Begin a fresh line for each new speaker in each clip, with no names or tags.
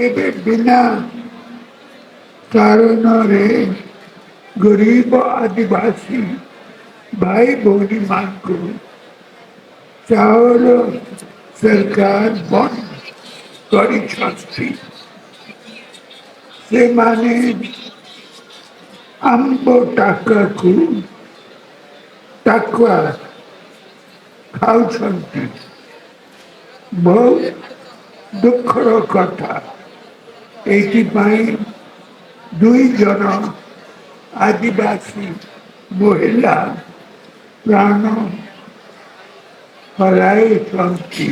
ଏବେ ବିନା କାରଣରେ ଗରିବ ଆଦିବାସୀ ଭାଇ ଭଉଣୀ ମାନଙ୍କୁ ଚାଉଳ ସରକାର ବନ୍ଦ କରିଛନ୍ତି। ସେମାନେ ଆମ୍ବ ଟାକାକୁ ଟାକୁଆ ଖାଉଛନ୍ତି। ବହୁତ ଦୁଃଖର କଥା। ଏଇଥିପାଇଁ 2 ଜଣ ଆଦିବାସୀ ମହିଳା ପ୍ରାଣ ହରାଇଛନ୍ତି।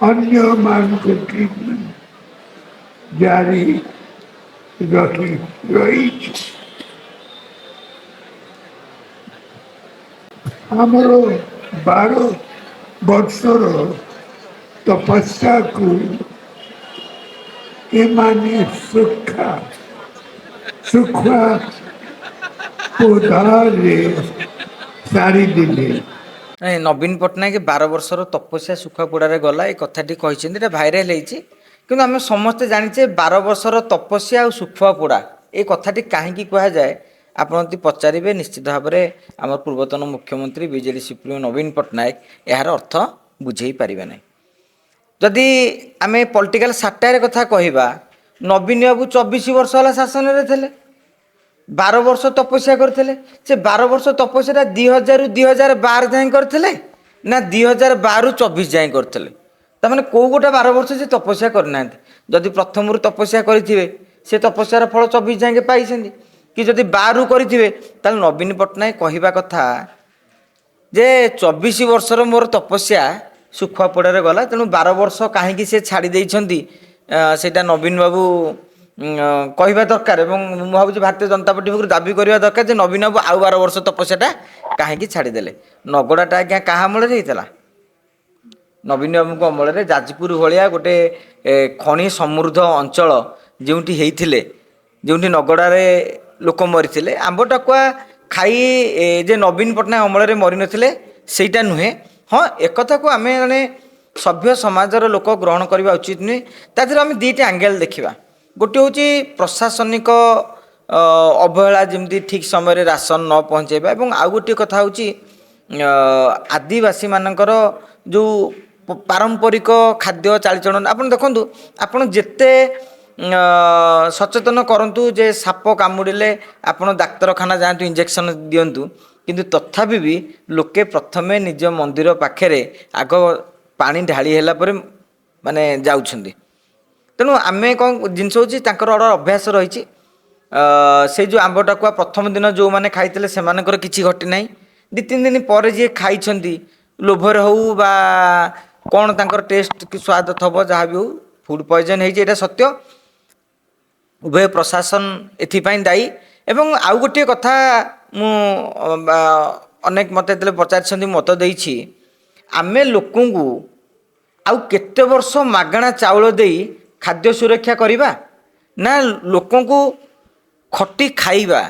ଅନ୍ୟମାନଙ୍କୁ ଟ୍ରିଟମେଣ୍ଟ ଜାରି ରହିଛି। ଆମର 12 ବର୍ଷର ତପସ୍ୟାକୁ ଏମାନେ ଶୁଖୁଆ ପୋଧାରେ ସାରିଦେଲେ।
ନାଇଁ, ନବୀନ ପଟ୍ଟନାୟକ 12 ବର୍ଷର ତପସ୍ୟା ଶୁଖୁଆପୋଡ଼ାରେ ଗଲା ଏ କଥାଟି କହିଛନ୍ତି, ଏଇଟା ଭାଇରାଲ ହେଇଛି। କିନ୍ତୁ ଆମେ ସମସ୍ତେ ଜାଣିଛେ 12 ବର୍ଷର ତପସ୍ୟା ଆଉ ଶୁଖୁଆପୋଡ଼ା ଏ କଥାଟି କାହିଁକି କୁହାଯାଏ। ଆପଣ ଯଦି ପଚାରିବେ, ନିଶ୍ଚିତ ଭାବରେ ଆମର ପୂର୍ବତନ ମୁଖ୍ୟମନ୍ତ୍ରୀ ବିଜେଡି ସୁପ୍ରିମୋ ନବୀନ ପଟ୍ଟନାୟକ ଏହାର ଅର୍ଥ ବୁଝେଇ ପାରିବେ ନାହିଁ। ଯଦି ଆମେ ପଲିଟିକାଲ ସାଟାୟାର କଥା କହିବା, ନବୀନ ବାବୁ 24 ବର୍ଷ ହେଲା ଶାସନରେ ଥିଲେ, 12 ବର୍ଷ ତପସ୍ୟା କରିଥିଲେ। ସେ 12 ବର୍ଷ ତପସ୍ୟାଟା 2000ରୁ 2012 ଯାଏଁ କରିଥିଲେ ନା 2012ରୁ 24 ଯାଏଁ କରିଥିଲେ? ତାମାନେ କେଉଁ ଗୋଟେ 12 ବର୍ଷ ସେ ତପସ୍ୟା କରିନାହାନ୍ତି। ଯଦି ପ୍ରଥମରୁ ତପସ୍ୟା କରିଥିବେ, ସେ ତପସ୍ୟାର ଫଳ 24 ଯାଏଁ ପାଇଛନ୍ତି। କି ଯଦି 12ରୁ କରିଥିବେ, ତାହେଲେ ନବୀନ ପଟ୍ଟନାୟକ କହିବା କଥା ଯେ 24 ବର୍ଷର ମୋର ତପସ୍ୟା ଶୁଖୁଆପୋଡ଼ାରେ ଗଲା, ତେଣୁ 12 ବର୍ଷ କାହିଁକି ସେ ଛାଡ଼ି ଦେଇଛନ୍ତି, ସେଇଟା ନବୀନ ବାବୁ କହିବା ଦରକାର। ଏବଂ ମୁଁ ଭାବୁଛି ଭାରତୀୟ ଜନତା ପାର୍ଟି ପକ୍ଷରୁ ଦାବି କରିବା ଦରକାର ଯେ ନବୀନ ବାବୁ ଆଉ 12 ବର୍ଷ ତପସ୍ୟାଟା କାହିଁକି ଛାଡ଼ିଦେଲେ। ନଗଡ଼ାଟା ଆଜ୍ଞା କାହା ଅମଳରେ ହେଇଥିଲା? ନବୀନ ବାବୁଙ୍କ ଅମଳରେ। ଯାଜପୁର ଭଳିଆ ଗୋଟେ ଖଣି ସମୃଦ୍ଧ ଅଞ୍ଚଳ ଯେଉଁଠି ହେଇଥିଲେ, ଯେଉଁଠି ନଗଡ଼ାରେ ଲୋକ ମରିଥିଲେ, ଆମ୍ବ ଟାକୁଆ ଖାଇ ଯେ ନବୀନ ପଟ୍ଟନାୟକ ଅମଳରେ ମରିନଥିଲେ ସେଇଟା ନୁହେଁ। ହଁ, ଏକଥାକୁ ଆମେ ଜଣେ ସଭ୍ୟ ସମାଜର ଲୋକ ଗ୍ରହଣ କରିବା ଉଚିତ ନୁହେଁ। ତା ଦେହରେ ଆମେ ଦୁଇଟି ଆଙ୍ଗେଲ ଦେଖିବା। ଗୋଟିଏ ହେଉଛି ପ୍ରଶାସନିକ ଅବହେଳା, ଯେମିତି ଠିକ୍ ସମୟରେ ରାସନ ନ ପହଞ୍ଚାଇବା, ଏବଂ ଆଉ ଗୋଟିଏ କଥା ହେଉଛି ଆଦିବାସୀମାନଙ୍କର ଯେଉଁ ପାରମ୍ପରିକ ଖାଦ୍ୟ ଚାଲିଚଳନ। ଆପଣ ଦେଖନ୍ତୁ, ଆପଣ ଯେତେ ସଚେତନ କରନ୍ତୁ ଯେ ସାପ କାମୁଡ଼ିଲେ ଆପଣ ଡାକ୍ତରଖାନା ଯାଆନ୍ତୁ, ଇଞ୍ଜେକ୍ସନ୍ ଦିଅନ୍ତୁ, କିନ୍ତୁ ତଥାପି ବି ଲୋକେ ପ୍ରଥମେ ନିଜ ମନ୍ଦିର ପାଖରେ ଆଗ ପାଣି ଢାଳି ହେଲା ପରେ ମାନେ ଯାଉଛନ୍ତି। ତେଣୁ ଆମେ କ'ଣ ଜିନିଷ ହେଉଛି, ତାଙ୍କର ଗୋଟେ ଅଭ୍ୟାସ ରହିଛି। ସେଇ ଯେଉଁ ଆମ୍ବ ଟାକୁଆ ପ୍ରଥମ ଦିନ ଯେଉଁମାନେ ଖାଇଥିଲେ ସେମାନଙ୍କର କିଛି ଘଟିନାହିଁ। 2-3 ଦିନ ପରେ ଯିଏ ଖାଇଛନ୍ତି, ଲୋଭରେ ହେଉ ବା କ'ଣ ତାଙ୍କର ଟେଷ୍ଟ କି ସ୍ୱାଦ ଥବ, ଯାହା ବି ହେଉ ଫୁଡ଼୍ ପଏଜନ୍ ହେଇଛି, ଏଇଟା ସତ୍ୟ। ଉଭୟ ପ୍ରଶାସନ ଏଥିପାଇଁ ଦାୟୀ। ଏବଂ ଆଉ ଗୋଟିଏ କଥା, ମୁଁ ଅନେକ ମୋତେ ଯେତେବେଳେ ପଚାରିଛନ୍ତି ମତ ଦେଇଛି, ଆମେ ଲୋକଙ୍କୁ ଆଉ କେତେ ବର୍ଷ ମାଗଣା ଚାଉଳ ଦେଇ ଖାଦ୍ୟ ସୁରକ୍ଷା କରିବା, ନା ଲୋକଙ୍କୁ ଖଟି ଖାଇବା,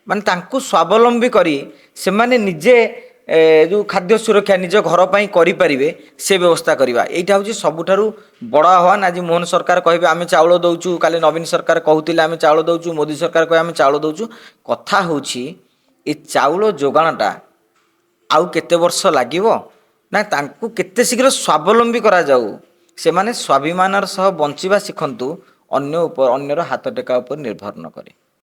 ମାନେ ତାଙ୍କୁ ସ୍ୱାବଲମ୍ବୀ କରି ସେମାନେ ନିଜେ ଯେଉଁ ଖାଦ୍ୟ ସୁରକ୍ଷା ନିଜ ଘର ପାଇଁ କରିପାରିବେ ସେ ବ୍ୟବସ୍ଥା କରିବା। ଏଇଟା ହେଉଛି ସବୁଠାରୁ ବଡ଼ ଆହ୍ୱାନ। ଆଜି ମୋହନ ସରକାର କହିବେ ଆମେ ଚାଉଳ ଦେଉଛୁ, କାଲି ନବୀନ ସରକାର କହୁଥିଲେ ଆମେ ଚାଉଳ ଦେଉଛୁ, ମୋଦି ସରକାର କହିବେ ଆମେ ଚାଉଳ ଦେଉଛୁ। କଥା ହେଉଛି ଏ ଚାଉଳ ଯୋଗାଣଟା ଆଉ କେତେ ବର୍ଷ ଲାଗିବ, ନା ତାଙ୍କୁ କେତେ ଶୀଘ୍ର ସ୍ୱାବଲମ୍ବୀ କରାଯାଉ, ସେମାନେ ସ୍ୱାଭିମାନର ସହ ବଞ୍ଚିବା ଶିଖନ୍ତୁ, ଅନ୍ୟର ହାତ ଟେକା ଉପରେ ନିର୍ଭର ନ କରେ।